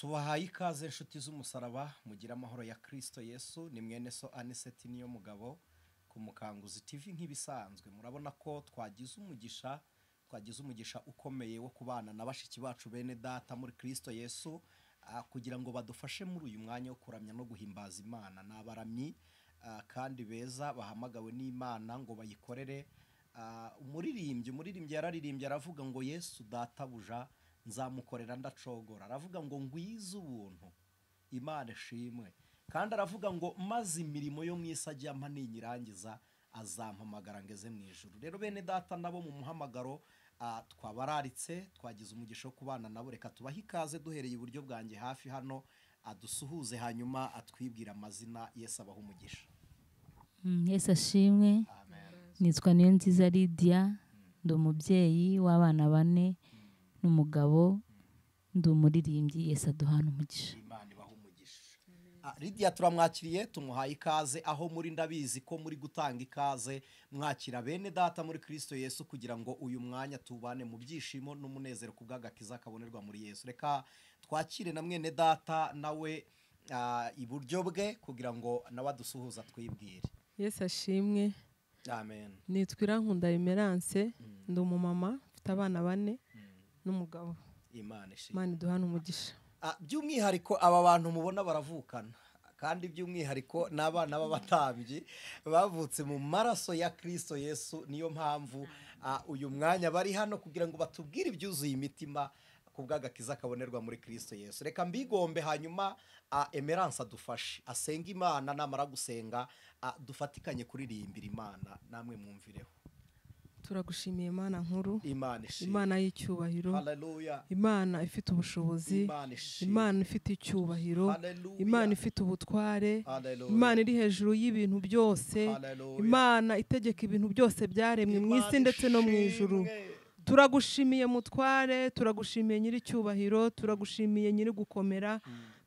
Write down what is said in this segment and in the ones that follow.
Tubahaye ikaze inshuti z'umusaraba mugira amahoro ya Kristo Yesu. Ni mwene so Aniseti niyo mugabo ku Mukanguzi TV nk'ibisanzwe. Murabona ko twagize umugisha ukomeye wo kubana na bashiki bacu bene data muri Kristo Yesu, kugira ngo badufashe muri uyu mwanya wo kuramya no guhimbaza Imana. N'abaramyi kandi beza bahamagawe n'Imana ngo bayikorere. Umuririmbyi yararirimbye aravuga ngo Yesu databuja nzamukorera ndacogora. Aravuga ngo ngwize ubuntu Imana ishimwe, kandi aravuga ngo maze imirimo yo mwisi ajya ampa ninyirangiza azampamagara ngeze mu ijuru. Rero bene data nabo mu muhamagaro twabararitse, twagize umugisha wo kubana nabo. Reka tubahe ikaze duhereye iburyo bwanjye hafi hano, adusuhuze hanyuma atwibwira amazina. Yesu abaho umugisha. Yesu ashimwe. Nitwa Niyonziza Lydia, ndi umubyeyi w'abana 4 n'umugabo, ndi umuririmbyi. Yesu aduhana umugisha. Imana ibaho umugisha. Lydia turamwakiriye, tumuhaye ikaze aho muri. Ndabizi ko muri gutanga ikaze mwakira bene data muri Kristo Yesu kugira ngo uyu mwanya tubane mu byishimo n'umunezero kubw'agakiza kabonerwa muri Yesu. Reka twakire na mwene data nawe iburyo bwe kugira ngo nawe adusuhuza twibwire. Yesu ashimwe. Amen. Nitwa Irankunda Emerance, ndi umumama mfite abana 4 n'umugabo. Imana ishimwe. Imana iduhana umugisha. By'umwihariko aba bantu mubona baravukana, kandi by'umwihariko n'abana b'abatambyi bavutse mu maraso ya Kristo Yesu. Niyo mpamvu uyu mwanya bari hano kugira ngo batubwire ibyuzuye imitima kubw'agakiza kabonerwa muri Kristo Yesu. Reka mbigombe hanyuma Emerance adufashe asenga Imana, namara gusenga dufatikanye kuririmbira Imana, namwe mwumvireho. Turagushimiye Imana nkuru, Imana ishimwe, Imana y'icyubahiro, haleluya, Imana ifite ubushobozi, Imana ifite icyubahiro, Imana ifite ubutware, Imana iri hejuru y'ibintu byose, Imana itegeka ibintu byose byaremwe mu isi ndetse no mu ijuru. Turagushimiye mutware, turagushimiye nyiri cyubahiro, turagushimiye nyiri gukomera,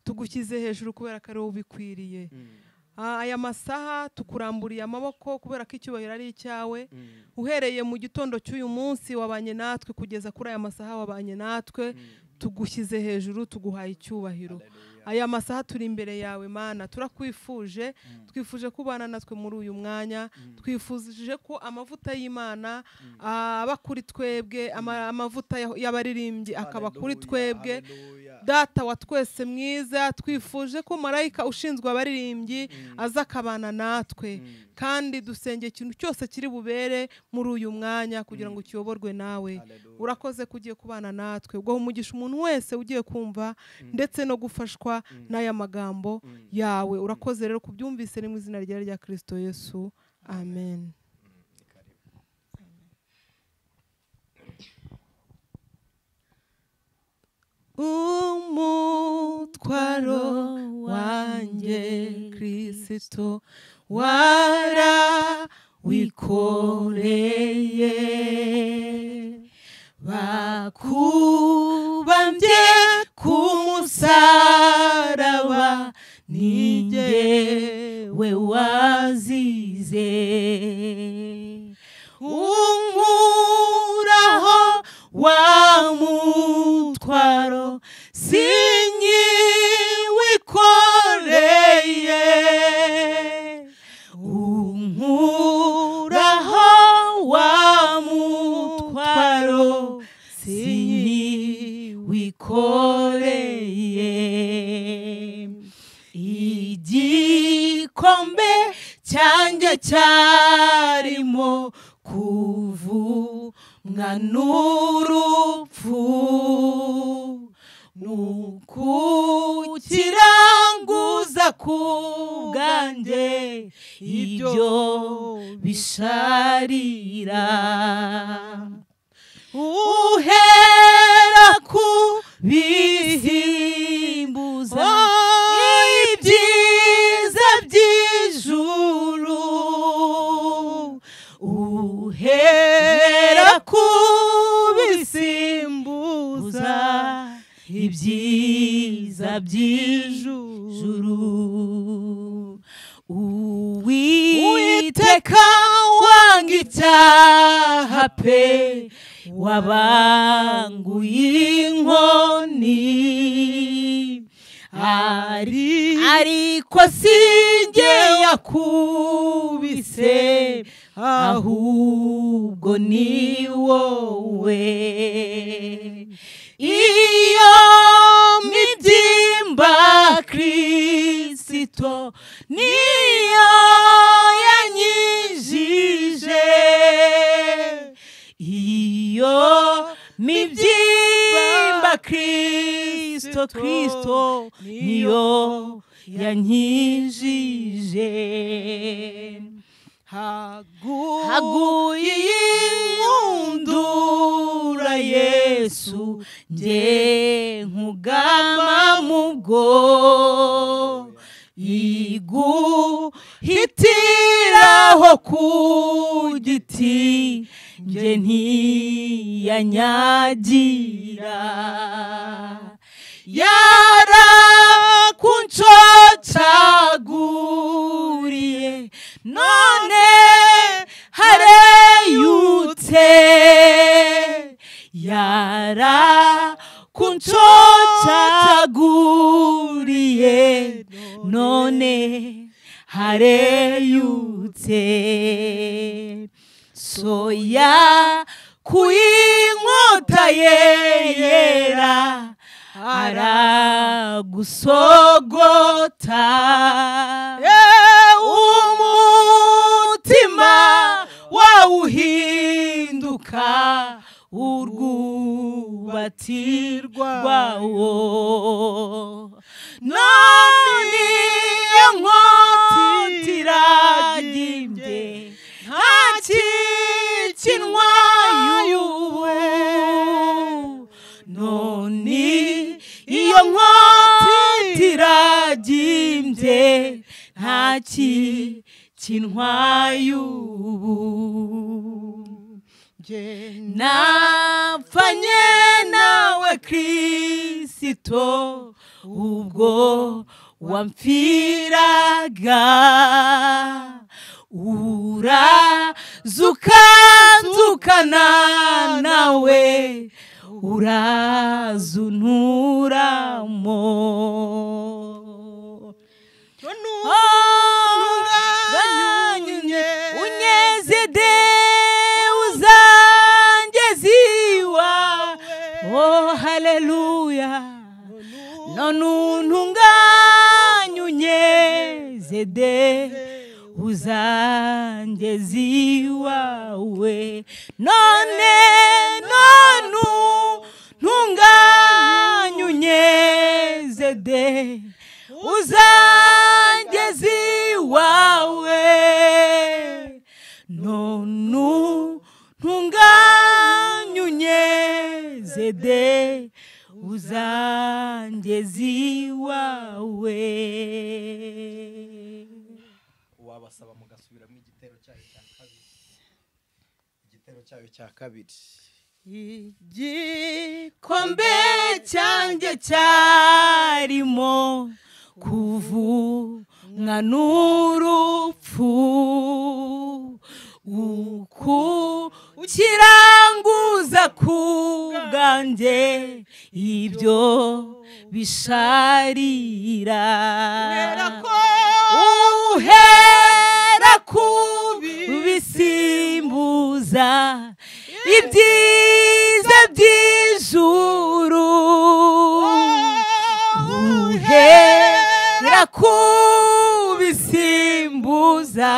tugushyize hejuru kubera ko ari wowe ubikwiriye. Aya masaha tukuramburiye amaboko kubera ko icyubahiro ari icyawe. Uhereye mu gitondo cy'uyu munsi wabanye natwe kugeza kuri aya masaha wabanye natwe, tugushyize hejuru, tuguhaye icyubahiro. Aya masaha turi imbere yawe Mana, turakwifuje, twifuje kubana natwe muri uyu mwanya, twifuje ko amavuta y'Imana aba kuri twebwe, amavuta y'abaririmbyi akaba kuri twebwe. Data wa twese mwiza, twifuje ko marayika ushinzwe abaririmbyi aza akabana natwe, kandi dusenge ikintu cyose kiri bubere muri uyu mwanya kugira ngo kiyoborwe nawe. Urakoze kugiye kubana natwe, ubwo umugisha umuntu wese ugiye kumva ndetse no gufashwa n'aya magambo yawe. Urakoze rero kubyumvise ni mu izina rya Kristo Yesu. Amen. Umutwaro wanjye Kristo warawikoreye, bakubambye ku musaraba, ni jyewe wazize. Unkuraho wa mutwaro sinyiwikoreye, unkuraho wa mutwaro sinyiwikoreye. Igikombe cyanjye cyarimo kuvumwa n'urupfu, nukukiranguza ku bwanjye ibyo bisharira. Uhera ku bihimbuza ibyiza by'ijuru, uhera ku bisimbuza ibyiza by'ijuru. Uwiteka wanga icyaha pe, wabanguye inkoni ariko sinjye yakubise ahubwo ni wowe. Iyo mibyimba Kristo niyo yanyijije, iyo mibyimba Kristo niyo yanyijije. haguye inkundura Yesu nge nkugama mu bwo iguhitiraho ku giti nge ntiyanyagira, yarakunshocaguriye none hareyutse, yarakunshocaguriye none hareyutse. Soya kuyinkota yera aragusogota, umutima wawuhinduka urwubati rwawo, none iyo nkota iragimbye ntakikinwa y'ubu, none iyo nkota iragimbye ntakikinwa y'ubu. Napfanye nawe Kristo ubwo wampfiraga, urazukana nawe urazunturamo, unyeze de uzangeziwa. Oh haleluya, none untunganye unyeze de uzangeziwawe, none untunganye unyeze de uzangeziwawe, none untunganye unyeze de uzangeziwawe. Wabasaba mugasubiramo igitero cyayo cya kabiri, igitero cyayo cya kabiri. Igikombe cyanjye cyarimo kuvumwa n'urupfu, ukiranguza ku bwanjye ibyo bisharira, uhera ku bisimbuza ibyiza by'ijuru, uhera ku bisimbuza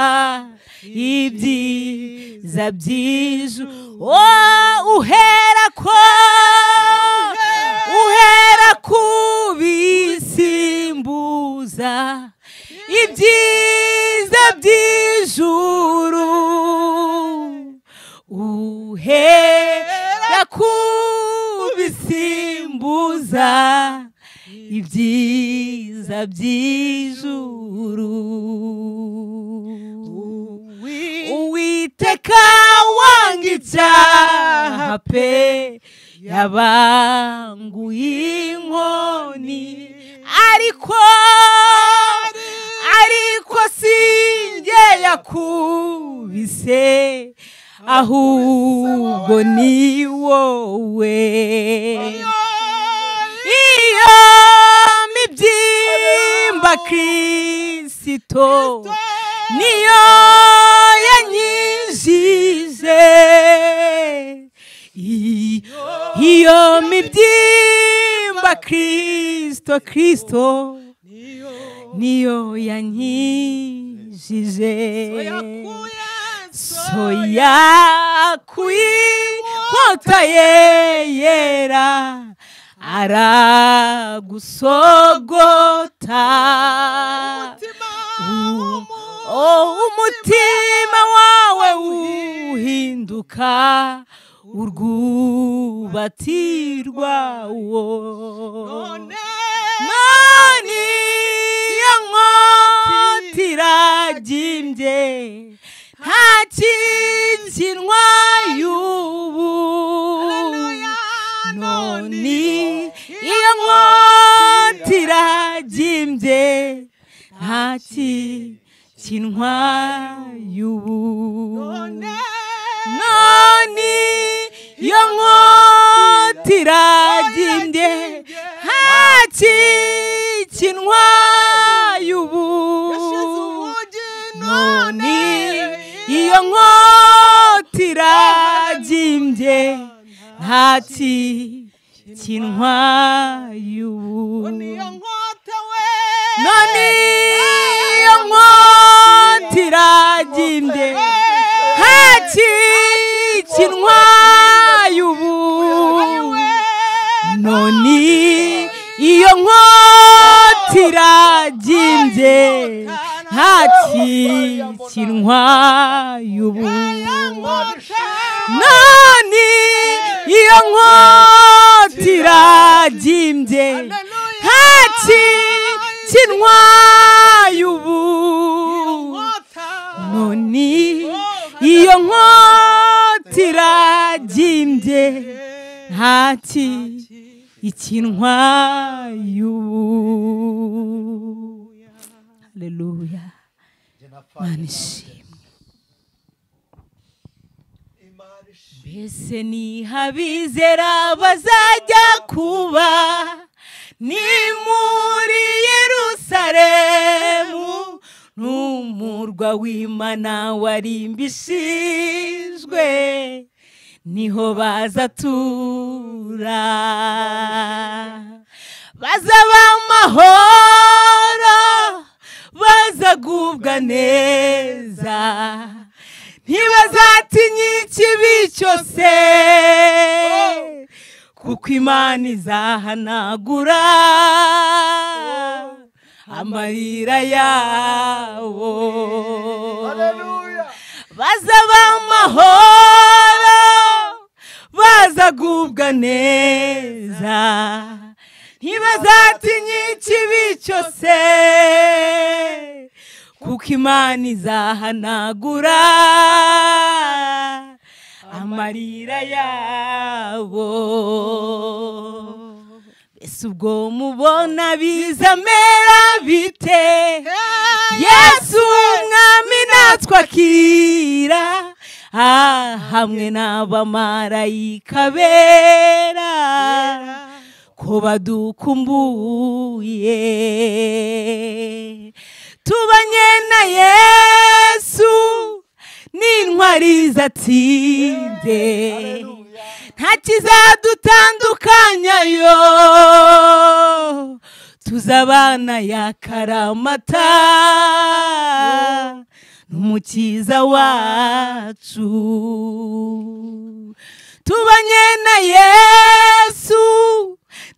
ibyiza by'ijuru, uhera ku bisimbuza ibyiza by'ijuru, uhera ku bisimbuza ibyiza by'ijuru. Uwiteka wanga icyaha pe yabanguye inkoni, ariko sinjye yakubise ahubwo ni wowe. Iyo mibyimba Kristo niyo yanyijije iyo mibyimba Kristo niyo yanyijije so yakuye inkota ye yera aragusogota umutima wawe uhinduka urwubatirwa none iyo nkota iragimbye nta kikinwa y'ubu none iyo nkota iragimbye nta kikinwa y'ubu none iyo nkota iragimbye nta kikinwa y'ubu none iyo nkota iragimbye nta kikinwa y'ubu none iyo nkota iragimbye nta kikinwa y'ubu none iyo nkota iragimbye nta kikinwa y'ubu none iyo nkota iragimbye nta kikinwa y'ubu none iyo nkota iragimbye nta kikinwa y'ubu. Haleluya. Mana ishimwe. Mbese niho abizera bazajya kuba ni muri Yerusalemu n'umurwa w'Imana warimbishijwe niho bazatura bazaba amahoro bazagubwa neza ntibazatinya ikibi cyose kuko Imana izahanagura amarira yabo bazaba amahoro bazagubwa neza ntibazatinya ikibi cyose kuko Imana izahanagura amarira yabo. Mbese ubwo mubona bizamera bite Yesu umwami natwakira hamwe n'abamarayika bera ko badukumbuye tubanye na Yesu n'intwari zatsinze nta kizadutandukanyayo tuzabana yakaramata n'umukiza wacu tubanye na Yesu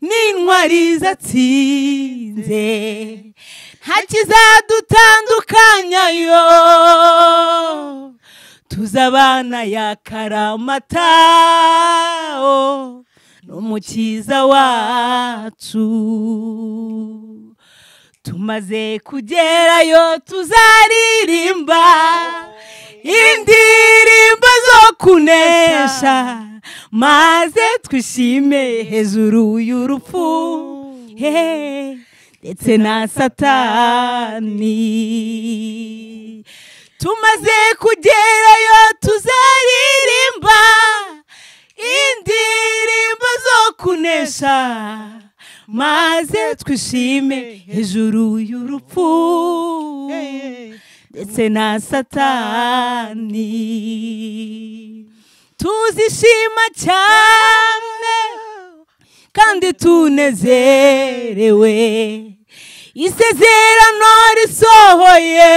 n'intwari zatsinze nta kizadutandukanyayo tuzabana yakaramata n'umukiza wacu tumaze kugerayo tuzaririmba indirimbo zo kunesha maze twishime hejuru y'urupfu ndetse na Satani tumaze kugerayo tuzaririmba indirimbo zo kunesha maze twishime hejuru y'urupfu ndetse na satani. Tuzishima cyane kandi tunezerewe, isezerano risohoye,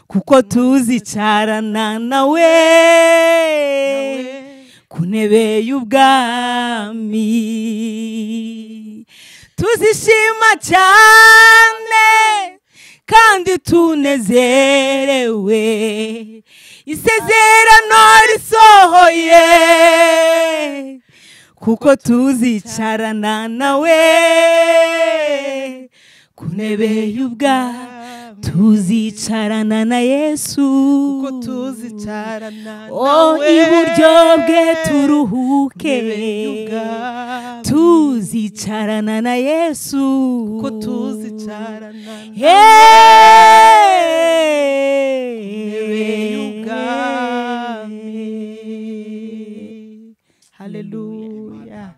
kuko tuzicarana nawe ku ntebe y'ubwami. Tuzishima cyane kandi tunezerewe, isezerano risohoye, kuko tuzicarana nawe ku ntebe y'ubwami. Tuzicarana na Yesu, kuko tuzicarana nawe iburyo bwe turuhuke. Tuzicarana na Yesu, kuko tuzicarana nawe y'ubwami. Haleluya.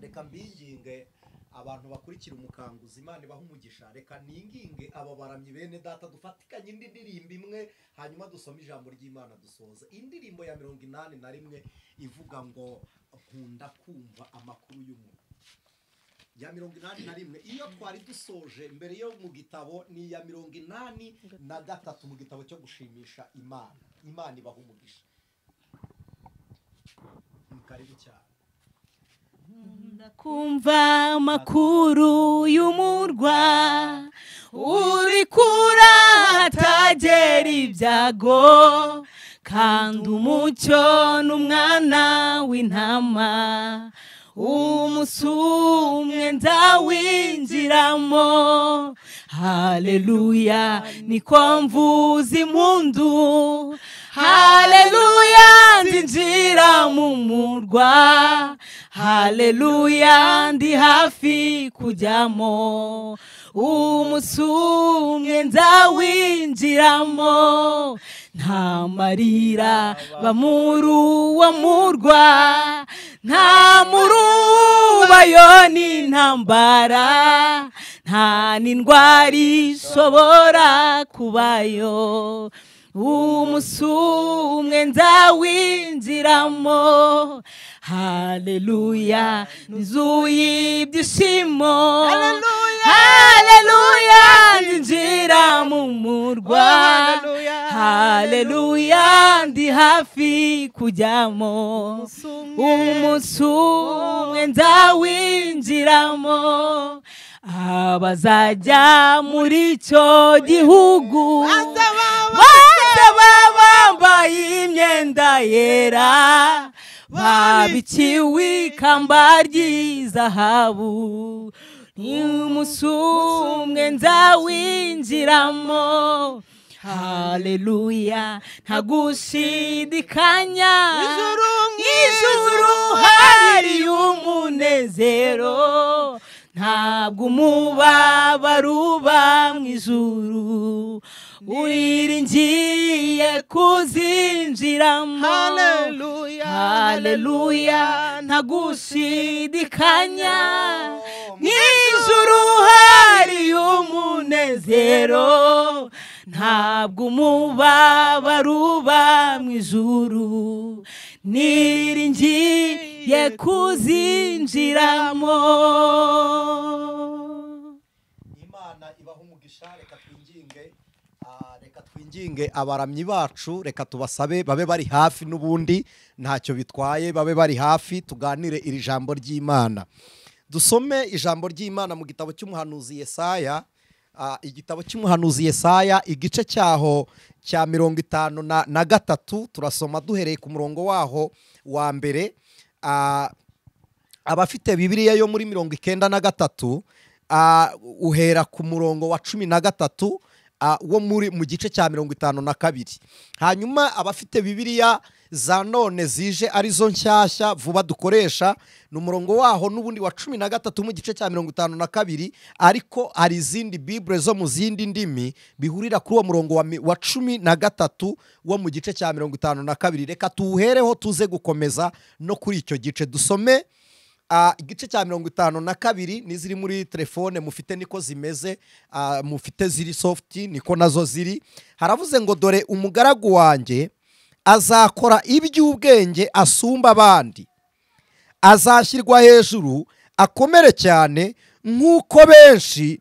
Reka mbinginge abantu bakurikira umukanguzi, Imana ibaha umugisha. Reka ninginge abo baramyi bene data dufatikanye indi ndirimbo imwe, hanyuma dusome ijambo ry'Imana dusoza. Indirimbo ya 81 ivuga ngo nkunda kumva amakuru y'umuntu. Ya 81 iyo twari dusoje mbere yo mu gitabo ni ya 83 mu gitabo cyo gushimisha Imana. Imana ibaha umugisha. Karibu cyane. Kumva amakuru y'umurwa uri kura hatagera ibyago, kandi umucyo n'umwana w'intama umunsi umwe nzawinjiramo. Haleluya, niko mvuza impundu. Haleluya, ndinjira mu murwa. Haleluya, ndi hafi kujyamo. Umunsi umwe nzawinjiramo. Nta marira bamuri uwo murwa, nta murubayo n'intambara, nta n'indwara ishobora kubayo. Umunsi umwe nzawinjiramo. Haleluya, nzuye ibyishimo. Haleluya, ndinjira mu murwa. Haleluya, ndi hafi kujyamo. Umunsi umwe nzawinjiramo. Abazajya muri icyo gihugu bazaba bambaye imyenda yera, babikiwe ikamba ry'izahabu. Umunsi umwe nzawinjiramo. Haleluya, nta gushidikanya, ijuru hari umunezero, ntabwo umubabaro uba mu ijuru. Wiringiye kuzinjiramo. Haleluya, nta gushidikanya, mw'ijuru hari umunezero, ntabwo umubabaro uba mu ijuru. Niringiye kuzinjiramo. Imana ibaha umugisha. Reka twinginge abaramyi bacu, reka tubasabe babe bari hafi, n'ubundi ntacyo bitwaye, babe bari hafi tuganire iri jambo ry'Imana. Dusome ijambo ry'Imana mu gitabo cy'umuhanuzi Yesaya. Igitabo cy'umuhanuzi Yesaya igice cyaho cya 53, turasoma duhereye ku murongo waho wa mbere. Abafite Bibiliya yo muri 93 uhera ku murongo wa 13 wo mu gice cya 52. Hanyuma abafite Bibiliya za none zije arizo nshyashya vuba dukoresha ni umurongo waho n'ubundi wa 13 mu gice cya 52, ariko hari izindi Bible zo mu zindi ndimi bihurira kuri uwo murongo wa 13 wo mu gice cya 52. Reka tuwuhereho tuze gukomeza no kuri icyo gice. Dusome igice cya 52 n'iziri muri telefone mufite niko zimeze, mufite ziri soft niko nazo ziri. Haravuze ngo dore umugaragu wanjye azakora iby'ubwenge asumba abandi, azashyirwa hejuru akomere cyane nk'uko benshi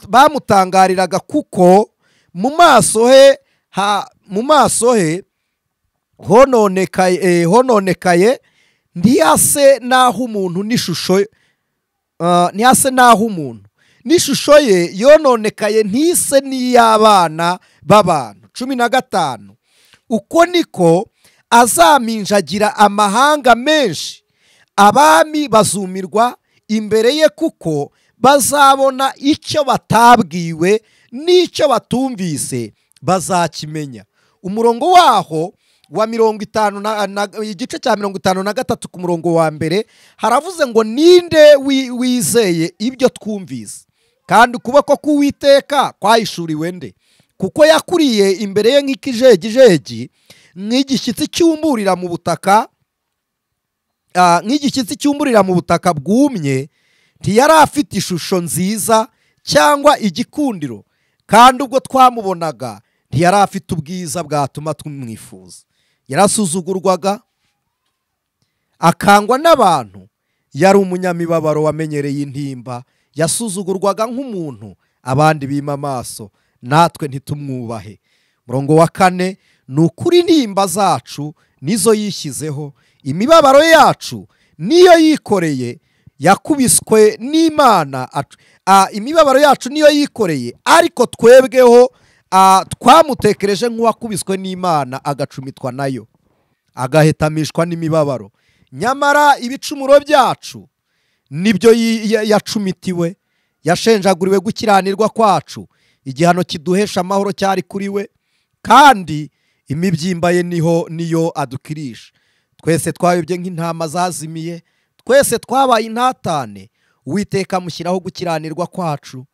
bamutangariraga, kuko mu maso he hononekaye ntiyase n'aho umuntu n'ishusho ye yononekaye ntise n'iy'abana b'abantu. 15 uko niko azaminjagira amahanga menshi, abami bazumirwa imbere ye, kuko bazabona icyo batabwiwe n'icyo batumvise bazakimenya. Umurongo waho wa 50 igice cya 53 ku murongo wa mbere haravuze ngo ninde wizeye ibyo twumvise, kandi ukuboko k'Uwiteka kwahishuriwe nde? Kuko yakuriye imbere ye nk'ikijegijegi, nk'igishyitsi cyumburira mu butaka bwumye. Ntiyari afite ishusho nziza cyangwa igikundiro, kandi ubwo twamubonaga ntiyari afite ubwiza bwatuma tumwifuza. Yarasuzugurwaga, akangwa n'abantu, yari umunyamibabaro wamenyereye intimba, yasuzugurwaga nk'umuntu abandi bima amaso, natwe ntitumwubahe. Murongo wa 4 ni ukuri intimba zacu nizo yishyizeho, imibabaro yacu niyo yikoreye, yakubiswe n'Imana. Imibabaro yacu niyo yikoreye, ariko twebweho twamutekereje nk'uwakubiswe n'Imana, agacumitwa nayo, agahetamishwa n'imibabaro. Nyamara ibicumuro byacu nibyo yacumitiwe, yashenjaguriwe gukiranirwa kwacu. Igihano kiduhesha amahoro cyari kuri we, kandi imibyimba ye niyo adukirisha. Twese twayobye nk'intama zazimiye, twese twabaye intatane, Uwiteka amushyiraho gukiranirwa kwacu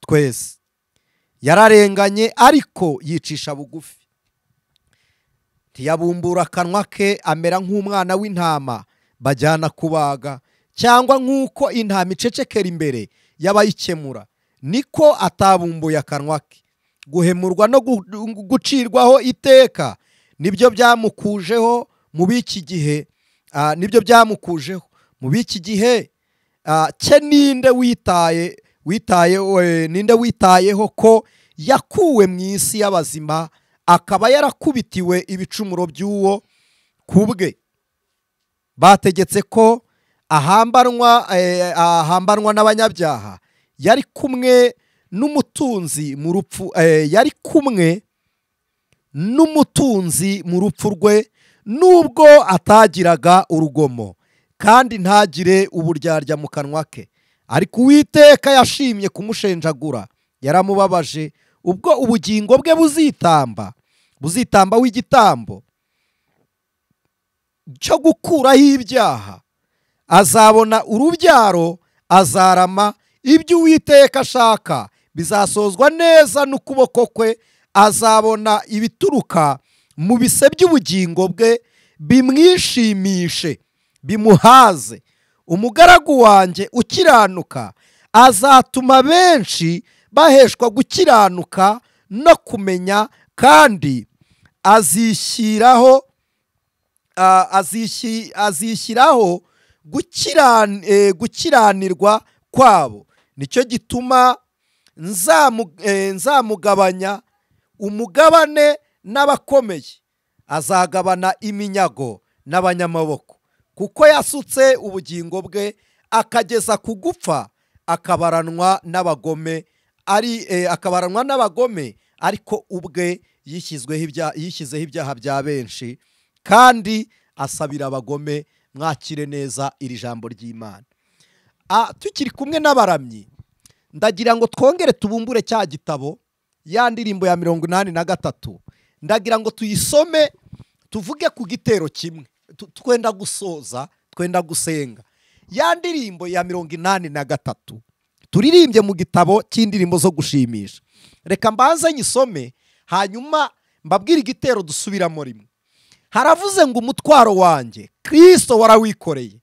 twese. Yararenganye ariko yicisha bugufi, ntiyabumbura akanwa ke, amera nk'umwana w'intama bajyana kubaga, cyangwa nk'uko intama icecekera imbere y'abayikemura, niko atabumbuye akanwa ke. Guhemurwa no gucirwaho iteka nibyo byamukujeho mu biki gihe, cye ninde witayeho ko yakuwe mu isi y'abazima, akaba yarakubitiwe ibicumuro by'uwo kubwe. Bategetse ko ahambanwa n'abanyabyaha, yari kumwe n'umutunzi mu rupfu rwe, nubwo atagiraga urugomo kandi ntagire uburyarya mu kanwa ke. Ariko Uwiteka yashimye kumushenjagura, yaramubabaje. Ubwo ubugingo bwe buzitamba w'igitambo cyo gukuraho ibyaha, azabona urubyaro, azarama. Ibyo Uwiteka ashaka bizasozwa neza n'ukuboko kwe, azabona ibituruka mu bise by'ubugingo bwe, bimwishimishe bimuhaze. Umugaragu wanjye ukiranuka azatuma benshi baheshwa gukiranuka no kumenya, kandi azishyiraho gukiranirwa kwabo. Nicyo gituma nzamugabanya umugabane n'abakomeye, azagabana iminyago n'abanyamaboko, kuko yasutse ubugingo bwe akageza ku gupfa, akabaranwa n'abagome, ariko ubwe yishyizeho ibyaha bya benshi, kandi asabira abagome. Mwakire neza iri jambo ry'Imana. Tukiri kumwe n'abaramyi, ndagira ngo twongere tubumbure cya gitabo, ya ndirimbo ya 83, ndagira ngo tuyisome, tuvuge ku gitero kimwe. Twenda gusoza, twenda gusenga. Ya ndirimbo ya 83 turirimbye mu gitabo cy'indirimbo zo gushimisha. Reka mbanze nyisome, hanyuma mbabwire igitero dusubiramo rimwe. Haravuze ngo umutwaro wanjye Kristo warawikoreye,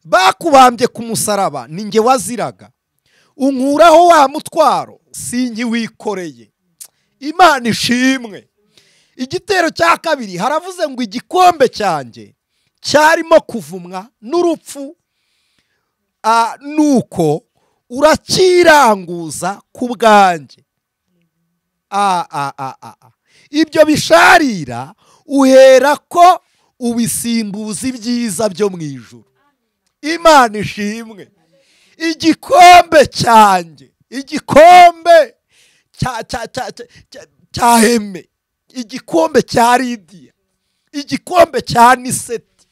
bakubambye ku musaraba, ni njye waziraga, unkuraho wa mutwaro sinkiwikoreye. Imana ishimwe. Igitero cya kabiri haravuze ngo igikombe cyanjye cyarimo kuvumwa n'urupfu, nuko urakiranguza ku bwanjye. Ibyo bisharira uhera ko ubisimbuza ibyiza byo mu ijuru. Imana ishimwe. Igikombe cyanjye, igikombe cya Heme, igikombe cya Lidiya, igikombe cya Niseti,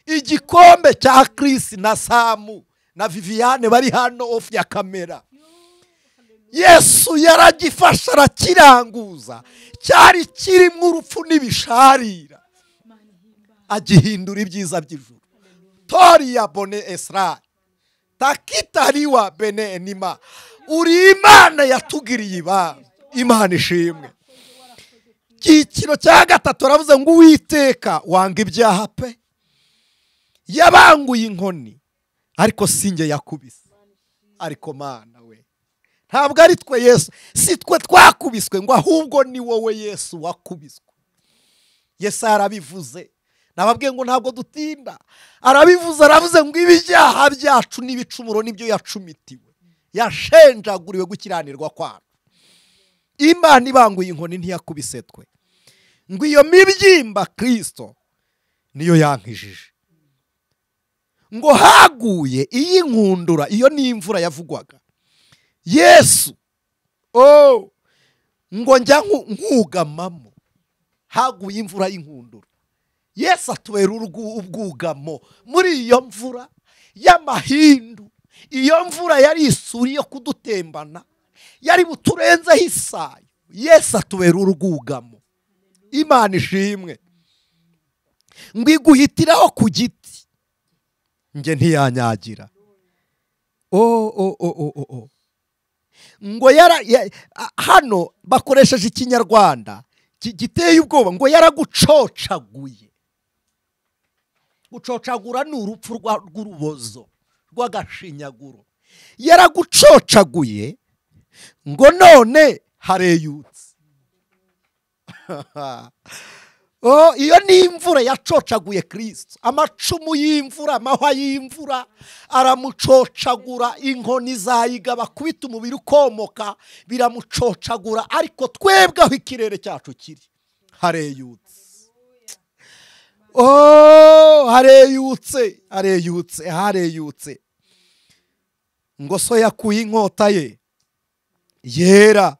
igikombe cya Chris na Samu na Viviane bari hano off ya kamera. Yesu yaragifasha arakiranguza, cyari kirimo urupfu n'ibisharira, agihindura ibyiza by'ijuru. Toriya bone Esra takitariwa bene enima. Uri Imana yatugiriye ibanga. Imana ishimwe. Igiciro cya gatatu aravuze ngo Uwiteka wanga ibyaha pe, yabanguye inkoni ariko sinjye yakubise. Ariko Mana we, ntabwo ari twe Yesu, si twe twakubiswe, ngo ahubwo ni wowe Yesu wakubiswe. Yesu arabivuze, nababwiye ngo ntabwo dutinda. Arabivuze, aravuze ngo ibyaha byacu n'ibicumuro nibyo yacumitiwe, yashenjaguriwe gukiranirwa kwacu. Imana ibanguye inkoni ntiyakubise twe, ngo iyo mibyimba Kristo niyo yankijije. Ngo haguye iyi nkundura, iyo ni imvura yavugwaga. Yesu ngo njya nkugamamo, haguye imvura y'inkundura. Yesu atubera ubwugamo muri iyo mvura y'amahindu. Iyo mvura yari isuri yo kudutembana, yari buturenzeho isayo. Yesu atubera urwugamo. Imana ishimwe. Ngo iguhitiraho ku giti, nge ntiyanyagira. Ngo hano bakoresheje ikinyarwanda giteye ubwoba, ngo yaragucocaguye. Gucocagura ni urupfu rw'urubozo, rw'agashinyaguro. Yaragucocaguye ngo none hareyutse. Iyo ni imvura yacocaguye Kristo. Amacumu y'imvura, amahwa y'imvura aramucocagura. Inkoni zayiga bakubita umubiri ukomoka biramucocagura. Ariko twebwe aho ikirere cyacu kiri hareyutse. Hareyutse, hareyutse, hareyutse. Ngo so yakuye inkota ye yera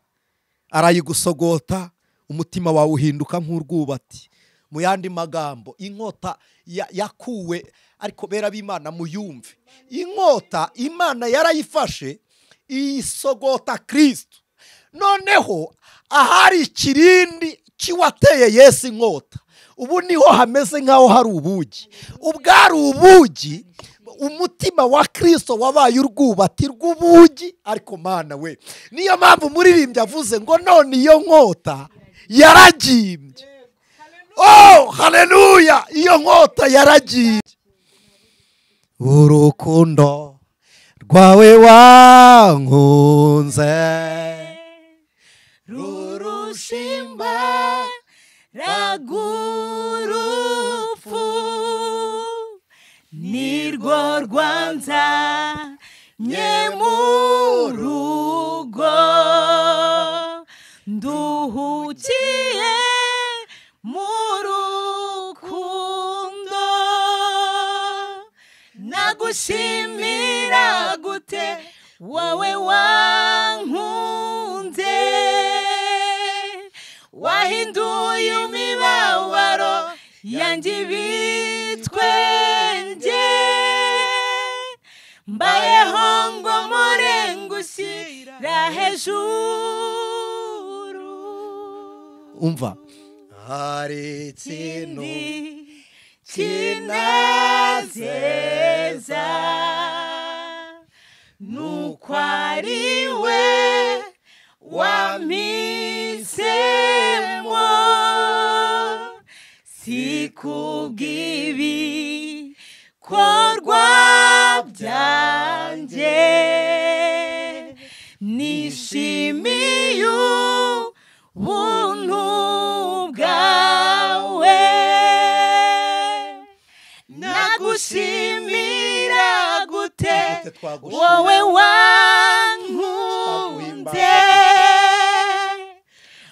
arayigusogota, umutima wawe uhinduka nk'urwubati. Mu yandi magambo, inkota yakuwe, ariko bera b'Imana muyumve, inkota Imana yarayifashe isogota Kristo. Noneho ahari ikirindi kiwateye Yesu inkota, ubu niho hameze nk'aho hari ubugi. Ubwari ubugi, umutima wa Kristo wabaye urwubati rw'ubugi. Ariko Mana we, niyo mpamvu umuririmbyi avuze ngo none iyo nkota yaragimbye. Haleluya, iyo nkota yaragiye. Urukundo rwawe wankunze rurushimba ragurupfu, nirwo rwanza nyemurugo, nduhukiye murukundo, nagushimira gute wowe wankunze, wahinduye imibabaro yanjye ibitwenge, mbayeho ngo murengushyira hejuru. Umva, hari ikintu kinezeza, nuko ari we wampisemo, si kubw'ibikorwa byanjye nishimiye ubuntu bwawe nagushimira gute wowe wankunze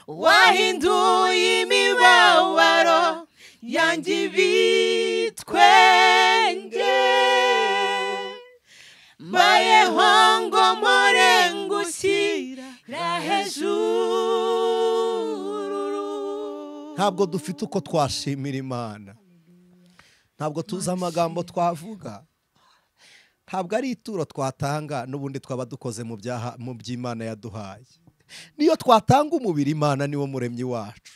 wahinduye imibabaro yanjye ibitwenge mbayeho ngo mpore ngushyira hejuru. ntabwo dufite uko twashimira Imana, ntabwo tuzi amagambo twavuga, ntabwo ari ituro twatanga, n'ubundi twaba dukoze mu by'Imana yaduhaye. Niyo twatanga umubiri, Imana niwo muremyi wacu.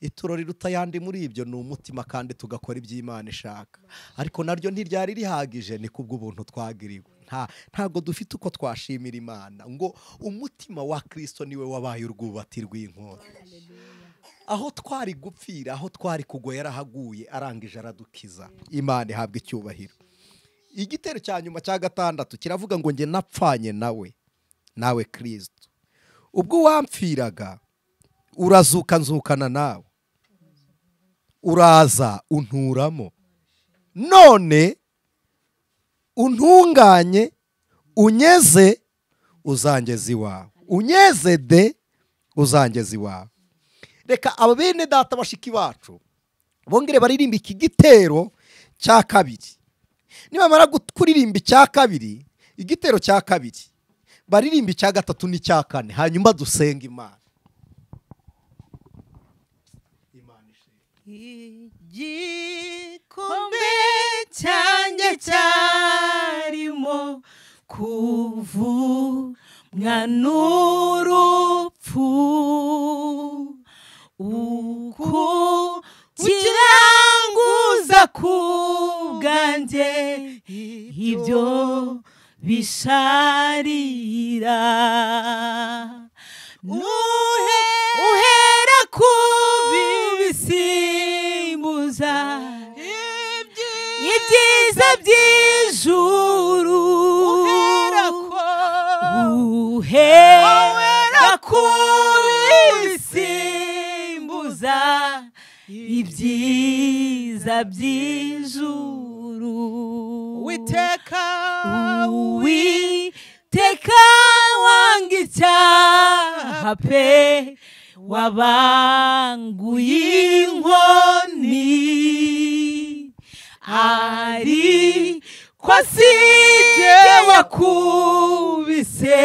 Ituro riruta ayandi muri ibyo ni umutima, kandi tugakora iby'Imana ishaka. Ariko naryo ntiryari rihagije, ni kubw'ubuntu twagiriwe. Ntabwo dufite uko twashimira Imana ngo umutima wa Kristo niwe wabaye urwubati rw'inkota. Aho twari gupfira, aho twari kugwa yarahaguye, arangije aradukiza. Imana ihabwa icyubahiro. Igitero cya nyuma cya 6 kiravuga ngo nge napfanye nawe Kristo. Ubwo wampfiraga urazuka nzukana nawe, uraza unturamo, none untunganye unyeze uzangeza iwawe, unyeze de uzangeza iwawe. Reka aba bene data bashiki bacu bongere baririmba iki gitero cya 2. Nibamara kuririmba icya 2, igitero cya 2, baririmba icya 3 n'icya 4, hanyuma dusenga Imana. Igikombe cyanjye cyarimo kuvumwa n'urupfu, ukiranguza ku bwanjye ibyo bisharira, uhera ku bisimbuza ibyiza by'ijuru, uhera ku bisimbuza ibyiza by'ijuru. Uwiteka wanga icyaha pe, wabanguye inkoni, ariko si jye wakubise,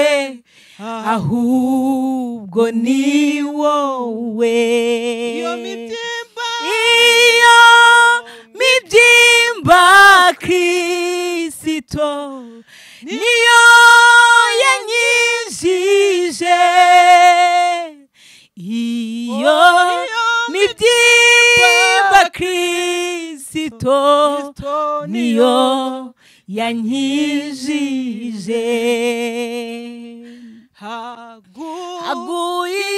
ahubwo ni wowe. Iyo mibyimba Kristo niyo yanyijije, iyo mibyimba Kristo niyo yanyijije. Haguye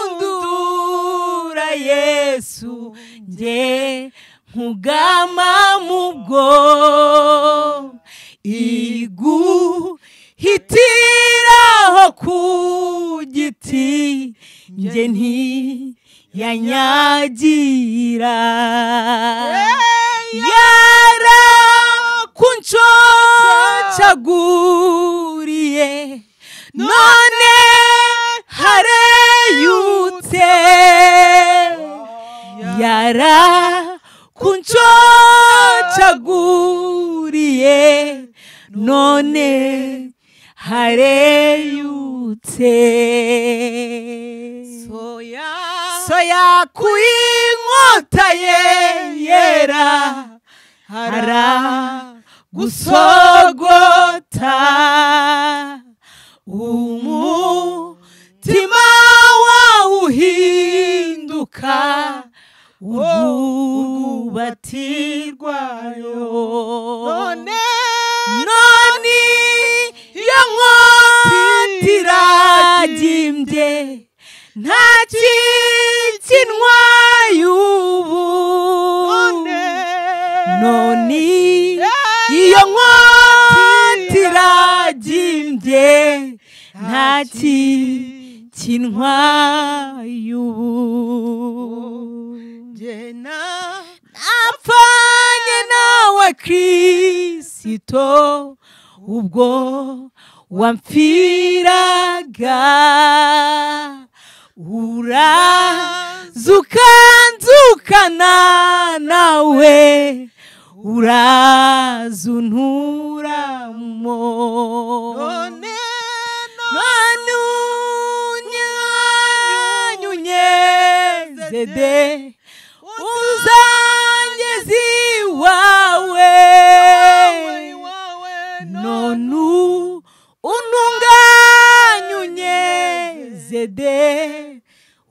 undura Yesu, nge nkugama mu bwo, iguhitiraho ku giti, nge ntiyanyagira, yarakunshocaguriye, none hareyutse, yarakunshocaguriye, none hareyutse. Soya kuinkota ye yera, aragusogota, umutima wawuhinduka urwubati rwayo, none iyo nkota iragimbye, nta kikinwaye ubu, none iyo nkota kintwaye ubu napfanye nawe Kristo ubwo wampfiraga urazukana nawe urazunturamo none unyanyunyeze uzangeze iwawe none untunganyunyeze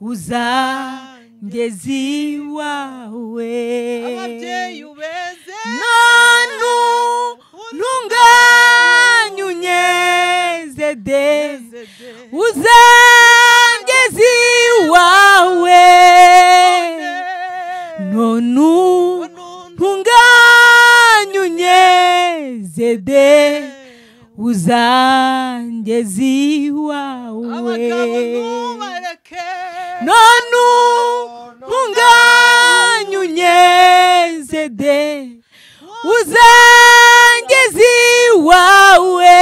uzangeze iwawe none untunganyunyeze uzangeze iwawe none untunganyunyeze uzangeze iwawe none untunganyunyeze uzangeze iwawe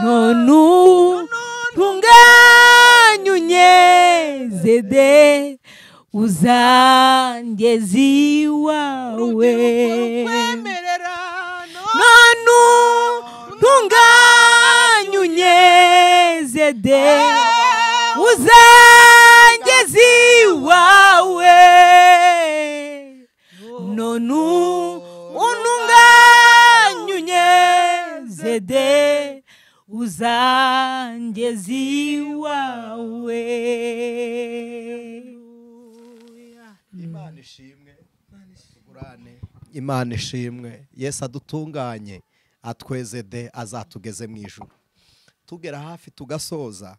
none untunganyunyeze uzangeze iwawe none untunganyunyeze uzangeze iwawe none untunganyunyeze uzangeze iwawe. Imana ishimwe, Imana ishimwe. Yesu adutunganye atweze azatugeze mu ijuru. Tugera hafi tugasoza,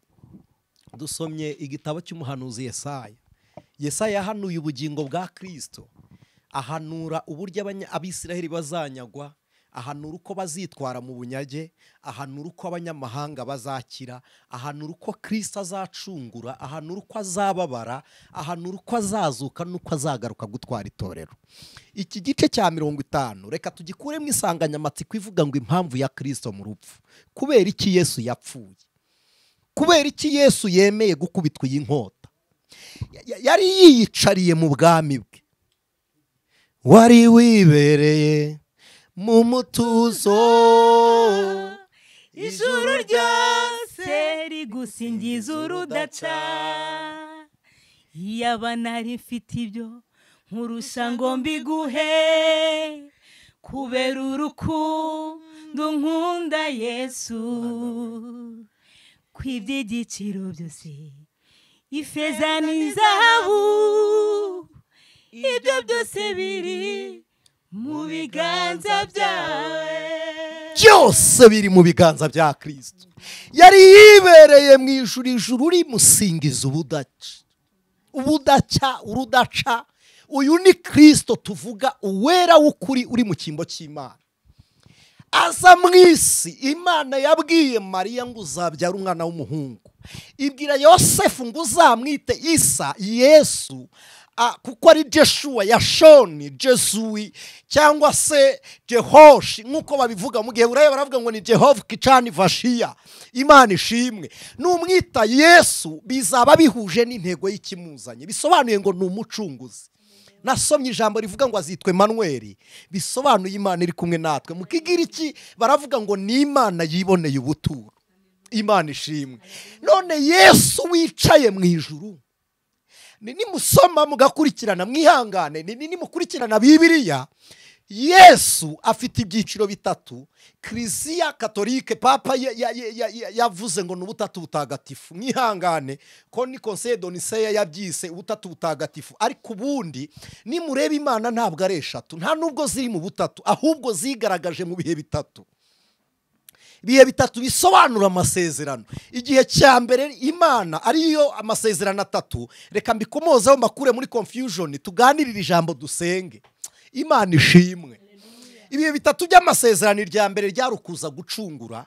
dusomye igitabo cy'umuhanuzi Yesaya. Yesaya yahanuye ubugingo bwa Kristo, ahanura uburyo abisiraheli bazanyagwa, ahanura uko bazitwara mu bunyage, ahanura uko abanyamahanga bazakira, ahanura uko Kristo azacungura, ahanura uko azababara, ahanura uko azazuka n'uko azagaruka gutwara itorero. Iki gice cya 50 reka tugikuremo insanganyamatsiko ivuga ngo impamvu ya Kristo mu rupfu. Kubera iki Yesu yapfuye? Kubera iki Yesu yemeye gukubitwa iyi nkota? Yari yiyicariye mu bwami bwe, wari wibereye mu mutuzo, ijuru ryose rigusingiza urudaca. Yaba nari mfite ibyo nkurusha ngo mbiguhe, kubera urukundo nkunda Yesu, kw'iby'igiciro byose ifeza n'izahabu, ibyo byose biri mu biganza byawe, byose biri mu biganza bya Kristo. Yari yibereye mu ijuru, ijuru rimusingiza urudaca. Uyu ni Kristo tuvuga, uwera w'ukuri uri mu cyimbo cy'Imana. Aza mu isi, Imana yabwiye Mariya ngo uzabyara umwana w'umuhungu, ibwira Yosefu ngo uzamwite Isa, Yesu, kuko ari Jeshua, Yashoni, Jesui cyangwa se Jehoshi nk'uko babivuga mu gihe burayi baravuga ngo ni Jehova Kicani Vashiya. Imana ishimwe. Numwita Yesu bizaba bihuje n'intego y'ikimuzanye, bisobanuye ngo ni umucunguzi. Nasomye ijambo rivuga ngo azitwe Manueli, bisobanuye Imana iri kumwe natwe. Mu Kigiriki baravuga ngo ni Imana yiboneye ubuturo. Imana ishimwe. None Yesu wicaye mu ijuru, nimusoma mugakurikirana, mwihangane, nimukurikirana Bibiliya, Yesu afite ibyiciro bitatu. Kiliziya Katolike Papa yavuze ngo n'ubutatu butagatifu. Mwihangane ko ni Conseil de Nicée yabyise ubutatu butagatifu, ariko ubundi nimureba Imana ntabwo ari eshatu, nta nubwo ziri mu butatu, ahubwo zigaragaje mu bihe bitatu. Ibihe bitatu bisobanura amasezerano. Igihe cya mbere Imana ariyo amasezerano atatu, reka mbikomozeho makure muri confusion, tuganirire ijambo dusenge. Imana ishimwe. Ibihe bitatu by'amasezerano, irya mbere ryarukuza gucungura,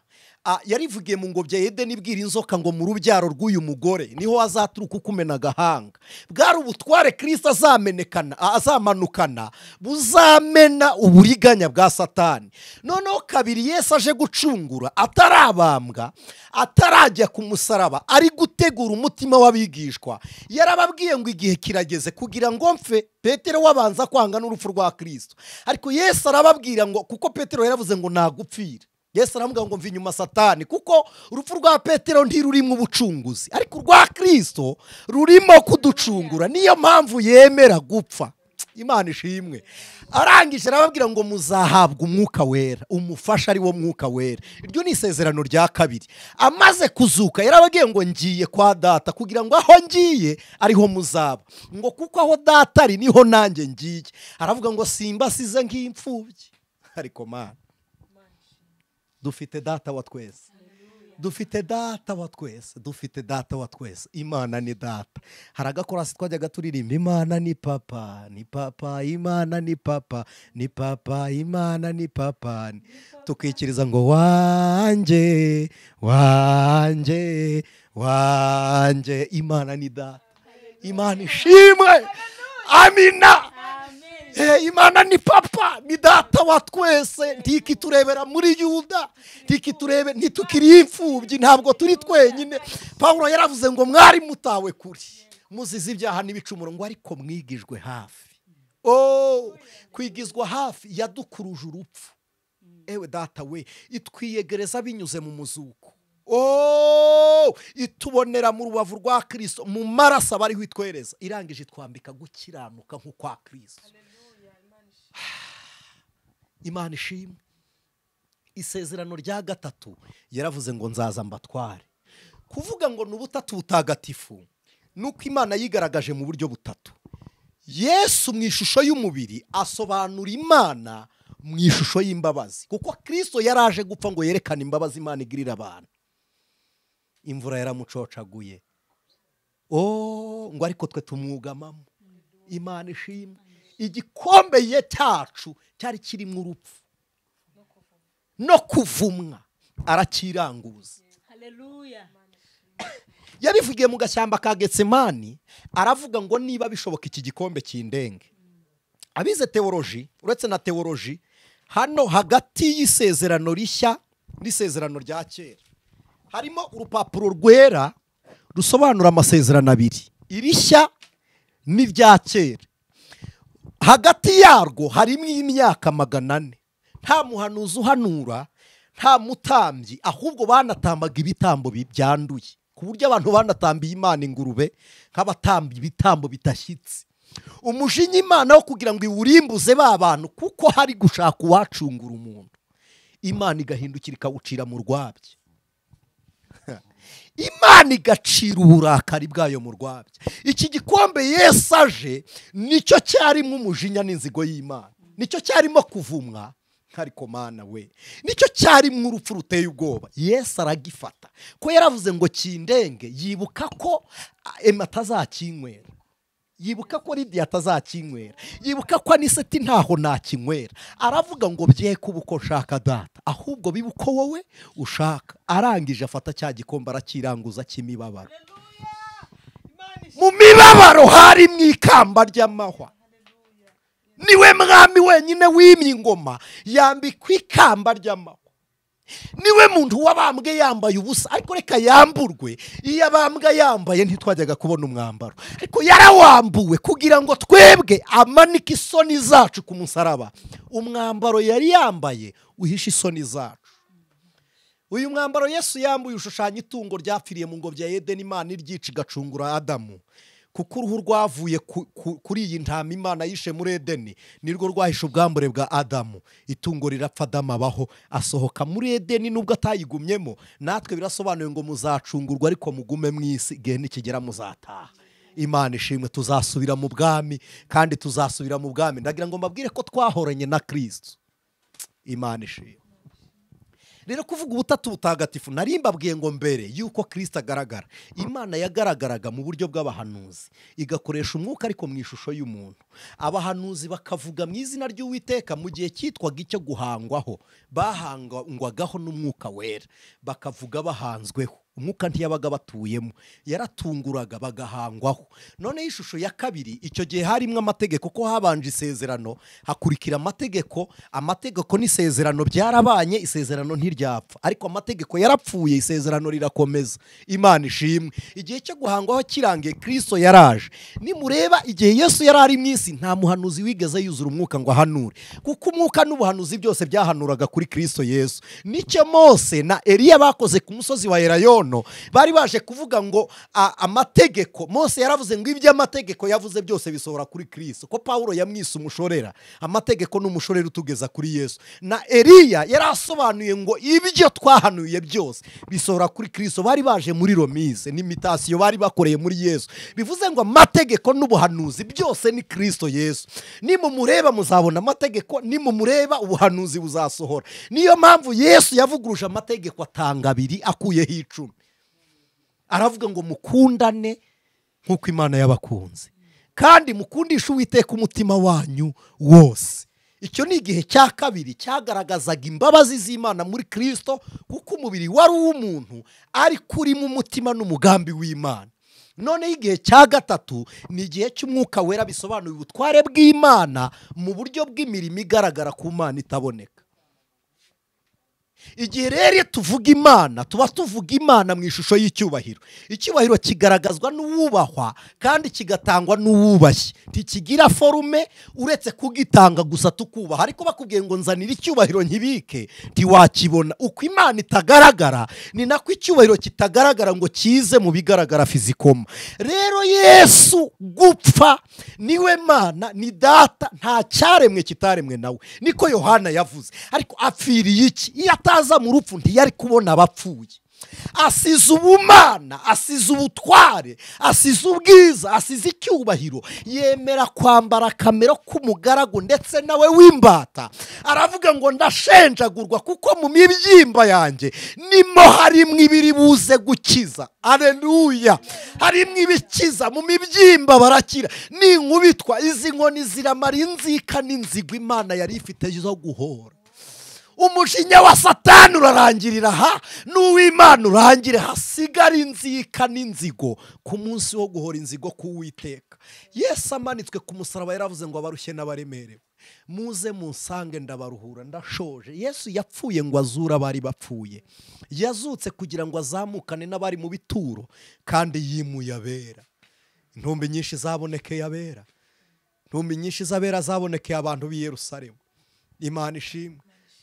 yarivugiye mu ngobyi ya Edeni ibwira inzoka ngo mu rubyaro rw'uyu mugore niho azaturuka ukumena agahanga. Bwari ubutware Kristo azamanukana buzamena uburiganya bwa Satani. Noneho kabiri Yesu aje gucungura atarabambwa, atarajya ku musaraba, ari gutegura umutima w'abigishwa. Yarababwiye ngo igihe kirageze kugira ngo mfe. Petero wabanza kwanga n'urupfu rwa Kristo, ariko Yesu arababwira ngo kuko Petero yaravuze ngo nagupfira. Yesu aramubwira ngo mva inyuma Satani, kuko urupfu rwa Petero ntirurimo ubucunguzi, ariko urwa Kristo rurimo kuducungura. Niyo mpamvu yemera gupfa. Imana ishimwe. Arangije arababwira ngo muzahabwa umwuka wera, umufasha ari wo mwuka wera. Iryo ni isezerano rya kabiri. Amaze kuzuka yarababwiye ngo ngiye kwa data kugira ngo aho ngiye ariho muzaba, ngo kuko aho data ari niho nanjye ngiye. Aravuga ngo simbasize nk'imfubyi. Ariko Mana, dufite data wa twese, dufite data wa twese, dufite data wa twese. Imana ni data. Hari agakorasi twajyaga turirimba, Imana ni papa, ni papa, Imana ni papa, ni papa, Imana ni papa. Tukikiriza ngo wanjye, wanjye, wanjye. Imana ni data. Imana ishimwe. Amina. Imana ni papa, ni data wa twese. Ntikiturebera muri Yuda, ntitukiri imfubyi, ntabwo turi twenyine. Pawulo yaravuze ngo mwari mutawe kuri muzize ibyaha n'ibicumuro, ngo ariko mwigijwe hafi. Kwigizwa hafi yadukuruje urupfu. Ewe data we, itwiyegereza binyuze mu muzuko. Itubonera mu rubavu rwa Kristo, mu maraso abariho itwereza. Irangije twambika gukiranuka nk'ukwa Kristo. Imana ishimwe. Isezerano rya gatatu yaravuze ngo nzaza mbatware. Kuvuga ngo n'ubutatu butagatifu nuko Imana yigaragaje mu buryo butatu. Yesu mu ishusho y'umubiri asobanura Imana mu ishusho y'imbabazi, kuko Kristo yaraje gupfa ngo yerekane imbabazi Imana igirira abantu. Imvura yaramucocaguye, ngo ariko twe tumwugamamo. Imana ishimwe. Igikombe ye cyacu cyari kirimo urupfu no kuvumwa, arakiranguza. Haleluya. Yabivugiye mu gashyamba ka Getsemani, aravuga ngo niba bishoboka iki gikombe kindenge. Abize teoloji, uretse na teoloji, hano hagati y'isezerano rishya n'isezerano rya kera harimo urupapuro rwera rusobanura amasezerano abiri, irishya n'irya kera. Hagati yarwo harimo imyaka 400. Nta muhanuzi uhanura, nta mutambyi, ahubwo banatambaga ibitambo byanduye, ku buryo abantu banatambiye Imana ingurube nk'abatambye ibitambo bitashyitse. Umujinya Imana wo kugira ngo iwurimbuze ba bantu, kuko hari gushaka uwacungura umuntu, Imana igahindukira ikawucira mu rwabye. Imana igacira uburakari bwayo mu rwabye. Iki gikombe Yesu aje nicyo cyarimo umujinya n'inzigo y'Imana, nicyo cyarimo kuvumwa. Ariko Mana we, nicyo cyarimo urupfu ruteye ubwoba. Yesu aragifata, ko yaravuze ngo kindenge. Yibuka ko atazakinywera, yibuka ko Lidiya atazakinywera, yibuka ko Aniseti ntaho nakinywera. Aravuga ngo bye kuba uko nshaka data, ahubwo biba uko wowe ushaka. Arangije afata cya gikombe arakiranguza cy'imibabaro. Mu mibabaro hari mu ikamba ry'amahwa. Niwe mwami wenyine wimye ingoma, yambikwa ikamba ry'amahwa. Niwe muntu wabambwe yambaye ubusa, ariko reka yamburwe. Iyo abambwa yambaye ntitwajyaga kubona umwambaro, ariko yarawambuwe kugira ngo twebwe amanike isoni zacu ku musaraba. Umwambaro yari yambaye uhisha isoni zacu. Uyu mwambaro Yesu yambuye ushushanya itungo ryapfiriye mu ngobyi ya Edeni, Imana iryica igacungura Adamu. Kuko uruhu rwavuye kuri iyi ntama Imana yishe muri Edeni nirwo rwahishe ubwambure bwa Adamu. Itungo rirapfa, Adamu abaho, asohoka muri Edeni nubwo atayigumyemo. Natwe birasobanuye ngo muzacungurwa, ariko mugume mu isi, igihe nikigera muzataha. Imana ishimwe. Tuzasubira mu bwami, kandi tuzasubira mu bwami. Ndagira ngo mbabwire ko twahoranye na Kristo. Imana ishimwe. rero kuvuga ubutatu butagatifu nari mbabwiye ngo mbere yuko Kristo agaragara, Imana yagaragaraga mu buryo bw'abahanuzi igakoresha umwuka ariko mu ishusho y'umuntu. Abahanuzi bakavuga mu izina ry'Uwiteka mu gihe cyitwaga icyo guhangwaho, bahangwagaho n'umwuka wera, bakavuga bahanzweho. Umwuka ntiyabaga batuyemo, yaratunguraga bagahangwaho. Noneho ishusho ya kabiri, icyo gihe harimo amategeko, ko habanje isezerano hakurikira amategeko. Amategeko n'isezerano byarabanye, isezerano ntiryapfa, ariko amategeko yarapfuye, isezerano rirakomeza. Imana ishimwe. Igihe cyo guhangwaho kirangiye, Kristo yaraje. Nimureba igihe Yesu yari ari mu isi, nta muhanuzi wigeze yuzura umwuka ngo ahanure, kuko umwuka n'ubuhanuzi byose byahanuraga kuri Kristo Yesu. Nicyo Mose na Eliya bakoze ku musozi wa Elayono, bari baje kuvuga ngo amategeko. Mose yaravuze ngo iby'amategeko yavuze byose bisohora kuri Kristo, ko Pawulo yamwise umushorera. Amategeko n'umushorera utugeza kuri Yesu. Na Eliya yarasobanuye ngo ibyo twahanuye byose bisohora kuri Kristo. Bari baje muri Romise n'imitasiyo bari bakoreye muri Yesu. Bivuze ngo amategeko n'ubuhanuzi byose ni Kristo Yesu. Nimumureba muzabona amategeko, nimumureba ubuhanuzi buzasohora. Niyo mpamvu Yesu yavuguruje amategeko atanga 2 akuyeho 10. Aravuga ngo mukundane nk'uko Imana yabakunze, kandi mukundisha Uwiteka umutima wanyu wose. Icyo ni igihe cya kabiri cyagaragazaga imbabazi z'Imana muri Kristo, kuko umubiri wari uw'umuntu ariko uri mu mutima n'umugambi w'Imana. Noneho igihe cya gatatu ni igihe cy'umwuka wera, bisobanuye ubutware bw'Imana mu buryo bw'imirimo igaragara ku Mana itaboneka. Igihe rero tuvuga Imana, tuba tuvuga Imana mu ishusho y'icyubahiro. Icyubahiro kigaragazwa n'uwubahwa kandi kigatangwa n'uwubashye, ntikigira forume uretse kugitanga gusa tukubaha. Ariko bakubwiye ngo nzanira icyubahiro nkibike, ntiwakibona. Uko Imana itagaragara ni nako icyubahiro kitagaragara ngo kize mu bigaragara fizikoma. Rero Yesu gupfa niwe Mana, ni data, nta cyaremwe kitaremwe nawe, niko Yohana yavuze. Ariko apfiriye iki? Iyo ataza mu rupfu ntiyari kubona abapfuye. Asize ubumana, asize ubutware, asize ubwiza, asize icyubahiro, yemera kwambara kamero k'umugaragu ndetse nawe w'imbata. Aravuga ngo ndashenjagurwa kuko mu mibyimba yanjye nimo harimo ibiri buze gukiza. Aleluya. Harimo ibikiza, mu mibyimba barakira. Ninkubitwa izi nkoni ziramara inzika n'inzigo Imana yari ifite zo guhora. Umujinya wa Satani urarangirira ha, n'uw'Imana urangire, hasigara inzika n'inzigo ku munsi wo guhora inzigo k'Uwiteka. Yesu amanitswe ku musaraba yaravuze ngo abarushye n'abaremerewe muze munsange ndabaruhura, ndashoje. Yesu yapfuye ngo azure abari bapfuye, yazutse kugira ngo azamukane n'abari mu bituro, kandi yimuye abera. Intumbi nyinshi zabonekeye abera, intumbi nyinshi z'abera zabonekeye abantu b'i Yerusalemu. Imana ishimwe.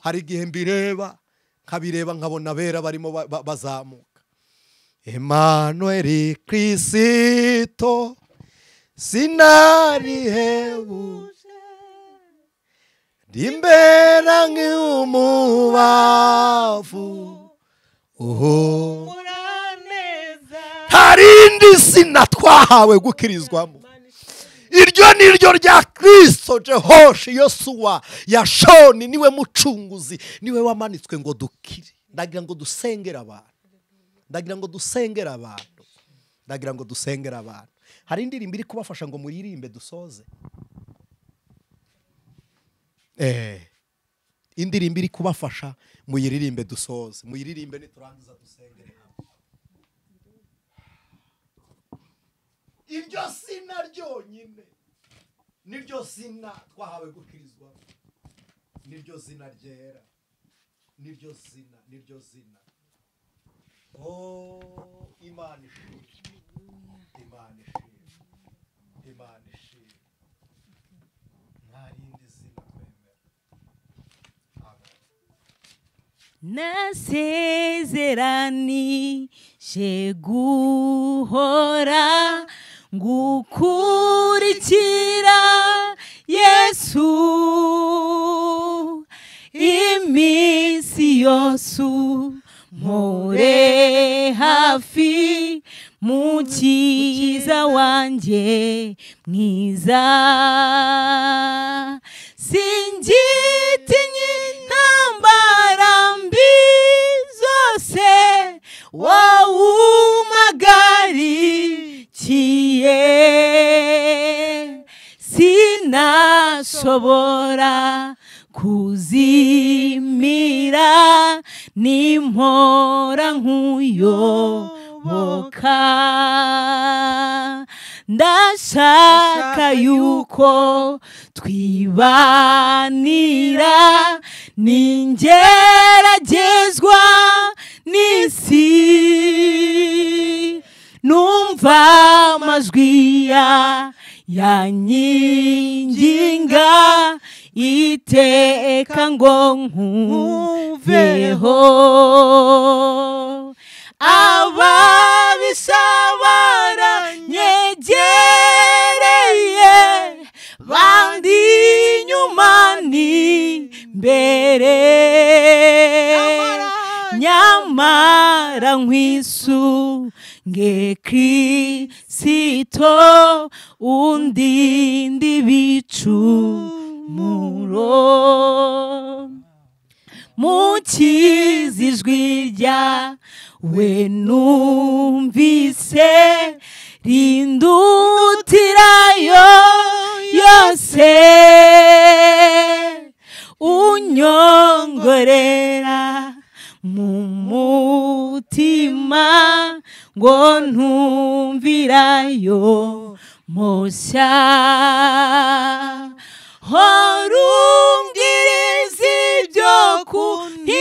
Hari igihe mbireba nkabireba nkabona abera barimo bazamuka. Emmanuel Kristo sinarihebuje, ndimbera nk'umubavu harindi sina twahawe gukirizwamo. Iryo ni ryo rya Kristo Jehoshi Yosuwa Yashoni. Niwe mucunguzi, niwe wamanitswe ngo dukire. Ndagira ngo dusengera abantu, ndagira ngo dusengera abantu, ndagira ngo dusengera abantu. Hari indirimbo iri kubafasha ngo muririmbe dusoze. Indirimbo iri kubafasha muyiririmbe dusoze, muyiririmbe niturangiza dusengere. Iryo sina ryonyine niryo zina twahawe gukirizwa, niryo zina ryera, niryo zina, niryo zina. Oh, Imana ishimwe, Imana ishimwe, Imana ishimwe. Nta rindi zina twemera. Amen. Nasezeranije guhora ngukurikira Yesu iminsi yose, mpore hafi mukiza wanjye mwiza. Singitinye intambara mbi sinshobora kuzimira nimpora nkuyoboka ndashaka yuko twibanira ningeragezwa n'isi numva amajwi yanyinginga iteka ngo nkuveho ababisha baranyegereye bandi inyuma n'imbere nyamara nkwisunge Kristo undinde ibicumuro mukiza ijwi ryawe numvise rindutirayo yose unyongorera mu mutima ngo ntumvirayo moshya horumbwiriza ibyo kuntinyura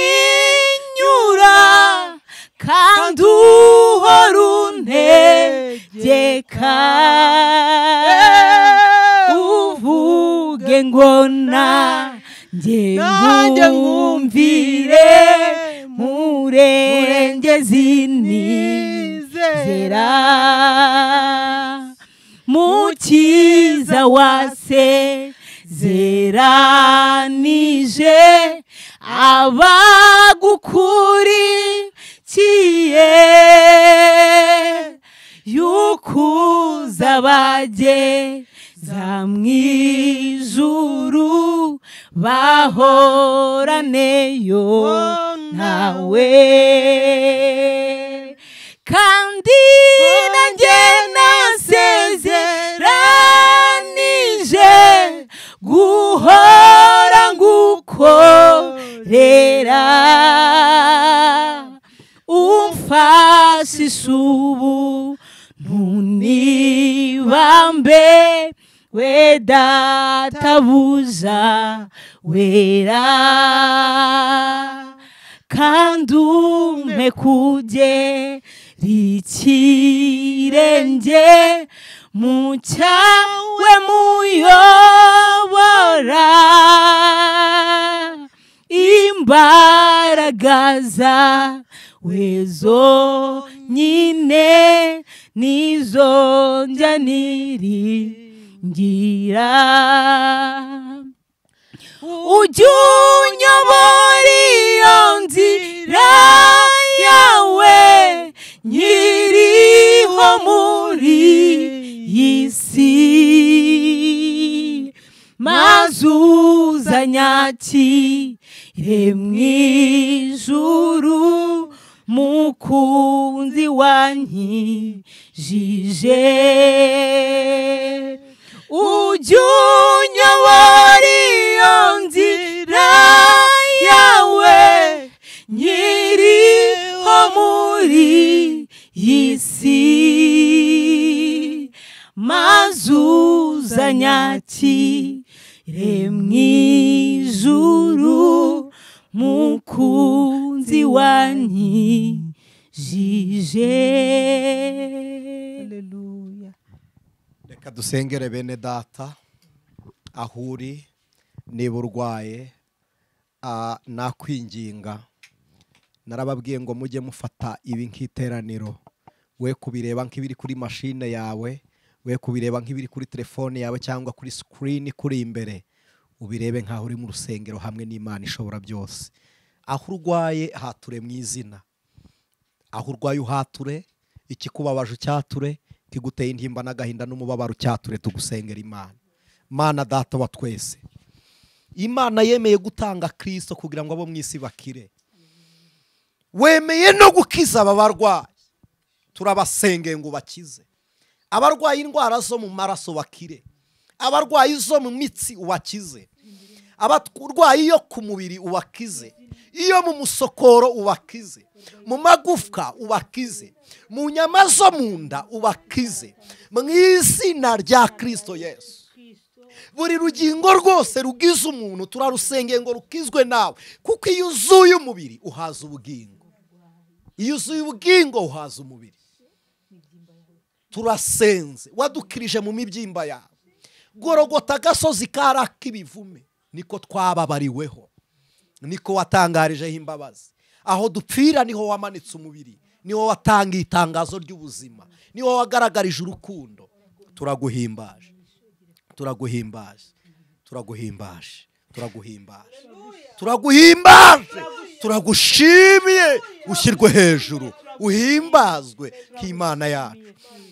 kandi uhora untegeka uvuge ngo nanjye nkumvire murengezi nizera mukiza wasezeranije abagukurikiye yukuza bageza mw'ijuru bahoraneyo nawe kandi nanjye nasezeranije guhora ngukorera umfashisha ubu ntunibambe we databuja wera kandi umpe kugera ikirenge mu cyawe muyobora imbaraga zawe zonyine nizo njya niringira ujya unyobora iyo nzira yawe nkiriho muri iyi si maze uzanyakire mw'ijuru mukunzi wankijije ujya unyobora iyo nzira yawe nkiriho muri iyi si maze uzanyakire mw'ijuru mukunzi wankijije. Haleluya. Reka dusengere bene data aho uri niba urwaye nakwinginga narababwiye ngo mujye mufata ibi nk'iteraniro we kubireba nk'ibiri kuri mashine yawe we kubireba nk'ibiri kuri telefone yawe cyangwa kuri screen kuri imbere ubirebe nk'aho uri mu rusengero hamwe n'Imana ishobora byose. Aho urwaye hature mu izina, aho urwaye uhature, ikikubabaje ucyature, kiguteye intimba n'agahinda n'umubabaro ucyature, tugusengera Imana. Mana data wa twese, Imana yemeye gutanga Kristo kugira ngo abo mu isi bakire, wemeye no gukiza aba barwayi, turabasengeye ngo bakize. Abarwaye indwara zo mu maraso bakire, abarwayi zo mu mitsi ubakize, abarwayi yo ku mubiri ubakize, iyo mu musokoro ubakize, mu magufwa ubakize, mu nyama zo mu nda ubakize, mu izina rya Kristo Yesu. Buri rugingo rwose rugize umuntu turarusengeye ngo rukizwe nawe, kuko iyo uzuye umubiri uhaza ubugingo, iyo uzuye ubugingo uhaza umubiri. Turasenze, wadukirije mu mibyimba yawe, Gorogota agasozi karaka ibivume, niko twababariweho, niko watangarijeho imbabazi. Aho dupfira niho wamanitse umubiri, niho watangiye itangazo ry'ubuzima, niho wagaragarije urukundo. Turaguhimbaje, turaguhimbaje, turaguhimbaje, turaguhimbaje, turaguhimbaje, turagushimiye. Ushyirwe hejuru, uhimbazwe k'Imana yacu.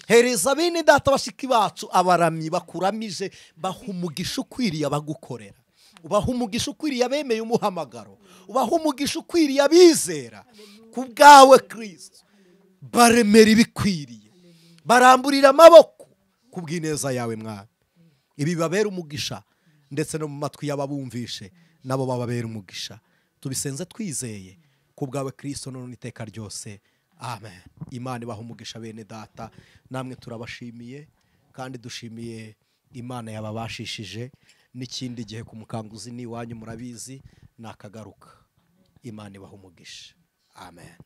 Hereza bene data bashiki bacu abaramyi bakuramije, baha umugisha ukwiriye abagukorera, ubaha umugisha ukwiriye abemeye umuhamagaro, ubaha umugisha ukwiriye abizera ku bwawe Kristo. Baremera ibikwiriye, baramburira amaboko ku bw'ineza yawe Mwami. Ibi babera umugisha, ndetse no mu matwi y'ababumvishe nabo bababera umugisha. Tubisenze twizeye ku bwawe Kristo none iteka ryose. Amen. Imana ibaha umugisha bene data, namwe turabashimiye kandi dushimiye Imana yababashishije. N'ikindi gihe ku mukanguzi ni iwanyu murabizi nakagaruka. Imana ibaha umugisha. Amen.